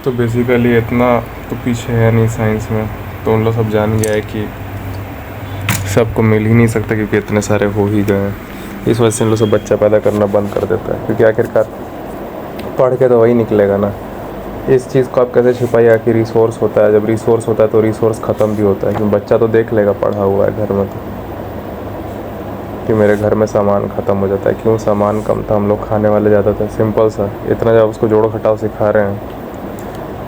तो बेसिकली इतना तो पीछे है नहीं साइंस में, तो उन लोग सब जान गया है कि सबको मिल ही नहीं सकता क्योंकि इतने सारे हो ही गए हैं। इस वजह से इन लोग सब बच्चा पैदा करना बंद कर देता है, क्योंकि आखिरकार पढ़ के तो वही निकलेगा ना। इस चीज़ को आप कैसे छुपाइए कि रिसोर्स होता है, जब रिसोर्स होता है तो रिसोर्स ख़त्म भी होता है, क्योंकि बच्चा तो देख लेगा पढ़ा हुआ है घर में तो कि मेरे घर में सामान ख़त्म हो जाता है। क्यों? सामान कम था, हम लोग खाने वाले ज़्यादा थे, सिंपल सा। इतना जब उसको जोड़ घटाव सिखा रहे हैं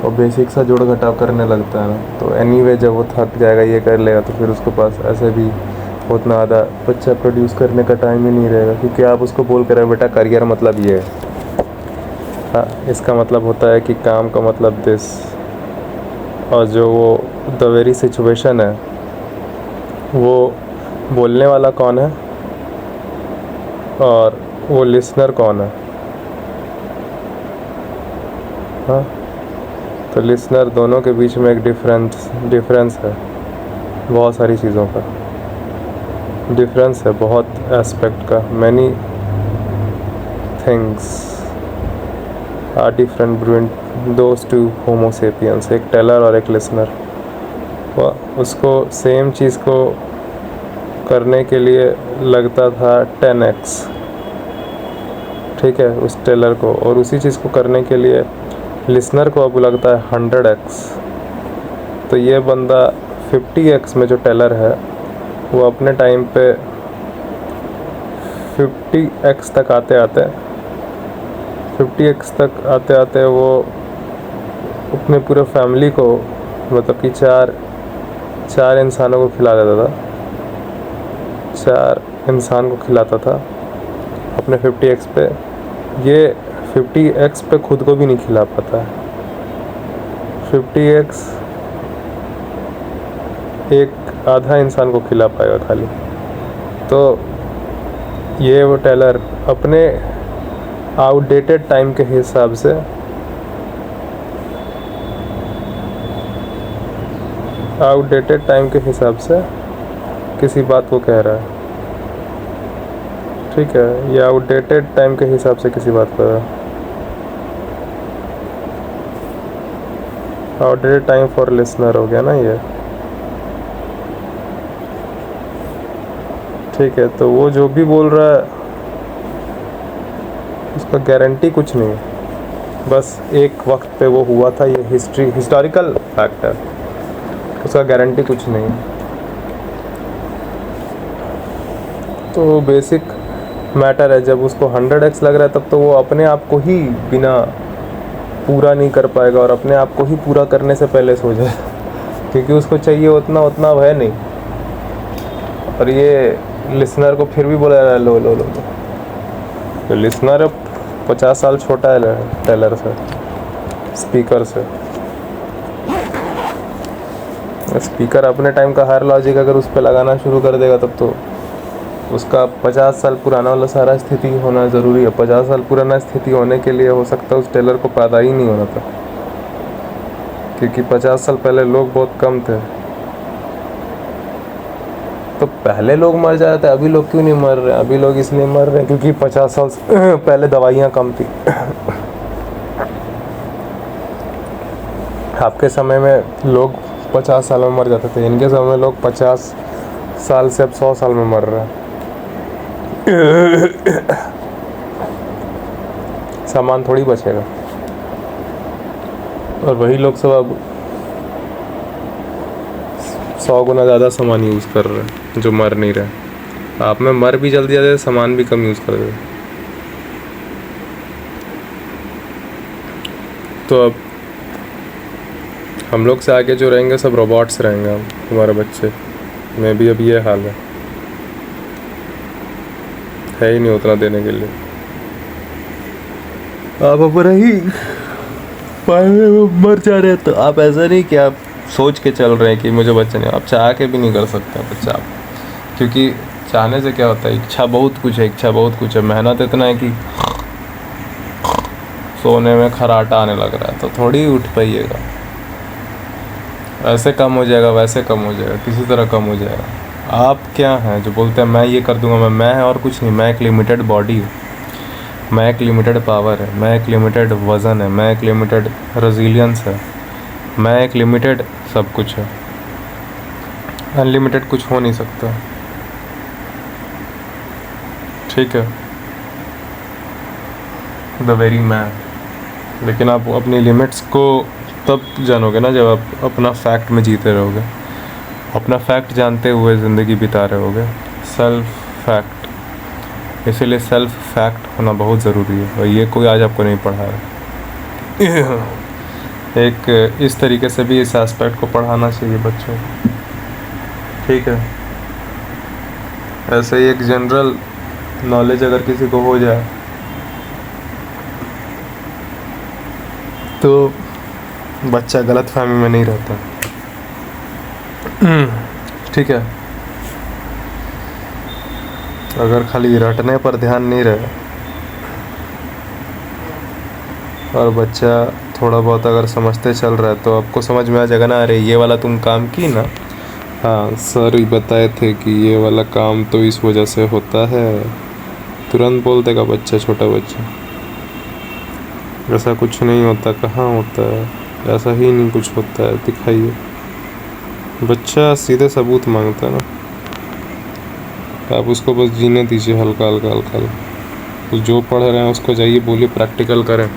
और बेसिक सा जोड़ घटाव करने लगता है ना, तो एनीवे जब वो थक जाएगा ये कर लेगा तो फिर उसके पास ऐसे भी उतना ज़्यादा बच्चा प्रोड्यूस करने का टाइम ही नहीं रहेगा, क्योंकि आप उसको बोल कर रहे बेटा करियर मतलब ये है। हाँ, इसका मतलब होता है कि काम का मतलब दिस, और जो वो द वेरी सिचुएशन है वो बोलने वाला कौन है और वो लिसनर कौन है। हाँ, तो लिसनर दोनों के बीच में एक डिफरेंस है, बहुत सारी चीज़ों का डिफरेंस है, बहुत एस्पेक्ट का। Many things are different between those two homo sapiens, एक टेलर और एक लिसनर। वह उसको सेम चीज़ को करने के लिए लगता था 10x, ठीक है, उस टेलर को, और उसी चीज़ को करने के लिए लिसनर को अब लगता है 100x। तो ये बंदा 50x में जो टेलर है वो अपने टाइम पे 50x तक आते आते वो अपने पूरे फैमिली को, मतलब कि चार इंसानों को खिला देता था, 4 इंसान को खिलाता था अपने 50x पे। ये 50x पे खुद को भी नहीं खिला पाता है। 50x एक आधा इंसान को खिला पाएगा खाली। तो ये वो टेलर अपने आउटडेटेड टाइम के हिसाब से किसी बात को कह रहा है, ठीक है, ये आउटडेटेड टाइम के हिसाब से किसी बात को आउटडेटेड टाइम फॉर लिसनर हो गया ना ये, ठीक है। तो वो जो भी बोल रहा है उसका गारंटी कुछ नहीं है, बस एक वक्त पे वो हुआ था, ये हिस्टोरिकल फैक्ट है, उसका गारंटी कुछ नहीं है। तो बेसिक मैटर है, जब उसको 100x लग रहा है तब तो वो अपने आप को ही बिना पूरा नहीं कर पाएगा और अपने आप को ही पूरा करने से पहले सो जाए, क्योंकि उसको चाहिए उतना है नहीं। और ये लिसनर को फिर भी बोला जा रहा है लो लो लो, तो लिसनर 50 साल छोटा है टेलर से, स्पीकर से। स्पीकर अपने टाइम का हर लॉजिक अगर उस पर लगाना शुरू कर देगा तब तो उसका 50 साल पुराना वाला सारा स्थिति होना ज़रूरी है। 50 साल पुराना स्थिति होने के लिए हो सकता है उस टेलर को पैदा ही नहीं होना था, क्योंकि 50 साल पहले लोग बहुत कम थे। तो पहले लोग मर जाते, अभी लोग क्यों नहीं मर रहे? अभी लोग इसलिए मर रहे हैं क्योंकि 50 साल पहले दवाइयाँ कम थी। आपके समय में लोग 50 साल में मर जाते थे, इनके समय में लोग 50 साल से अब 100 साल में मर रहे हैं। सामान थोड़ी बचेगा, और वही लोग सब अब 100 गुना ज़्यादा सामान यूज़ कर रहे हैं जो मर नहीं रहे। आप में मर भी जल्दी जाते, सामान भी कम यूज़ कर रहे। तो अब हम लोग से आगे जो रहेंगे सब रोबोट्स रहेंगे, हमारे बच्चे में भी अब ये हाल है ही नहीं उतना देने के लिए। आप अब रही मर जा रहे हैं, तो आप ऐसा नहीं कि आप सोच के चल रहे हैं कि मुझे बच्चा नहीं, आप चाह के भी नहीं कर सकते बच्चा आप, क्योंकि चाहने से क्या होता है, इच्छा बहुत कुछ है, मेहनत इतना है कि सोने में खराटा आने लग रहा है, तो थोड़ी उठ पाइएगा। ऐसे कम हो जाएगा, वैसे कम हो जाएगा, किसी तरह कम हो जाएगा। आप क्या हैं जो बोलते हैं मैं ये कर दूंगा, मैं है और कुछ नहीं, मैं एक लिमिटेड बॉडी हूँ, मैं एक लिमिटेड पावर है, मैं एक लिमिटेड वज़न है, मैं एक लिमिटेड रेजिलियंस है, मैं एक लिमिटेड सब कुछ है। अनलिमिटेड कुछ हो नहीं सकता, ठीक है, द वेरी मैन। लेकिन आप अपनी लिमिट्स को तब जानोगे ना जब आप अपना फैक्ट में जीते रहोगे, अपना फैक्ट जानते हुए ज़िंदगी बिता रहे होगे, सेल्फ फैक्ट। इसीलिए सेल्फ फैक्ट होना बहुत ज़रूरी है, और ये कोई आज आपको नहीं पढ़ा है। एक इस तरीके से भी इस एस्पेक्ट को पढ़ाना चाहिए बच्चों को, ठीक है। ऐसे ही एक जनरल नॉलेज अगर किसी को हो जाए तो बच्चा गलत फहमी में नहीं रहता, ठीक है। अगर खाली रटने पर ध्यान नहीं रहे और बच्चा थोड़ा बहुत अगर समझते चल रहा है तो आपको समझ में आ जाएगा ना, अरे ये वाला तुम काम की ना, हाँ सर ही बताए थे कि ये वाला काम तो इस वजह से होता है, तुरंत बोल देगा बच्चा, छोटा बच्चा। ऐसा कुछ नहीं होता, कहाँ होता है, ऐसा ही नहीं कुछ होता है, दिखाइए। बच्चा सीधे सबूत मांगता है ना, आप उसको बस जीने दीजिए हल्का हल्का हल्का हल्का। तो जो पढ़ रहे हैं उसको जाइए बोलिए प्रैक्टिकल करें।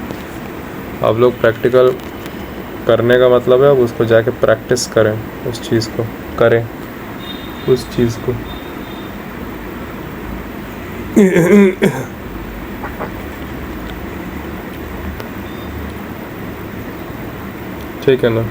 आप लोग प्रैक्टिकल करने का मतलब है अब उसको जाके प्रैक्टिस करें, उस चीज़ को करें, उस चीज़ को। ठीक है ना।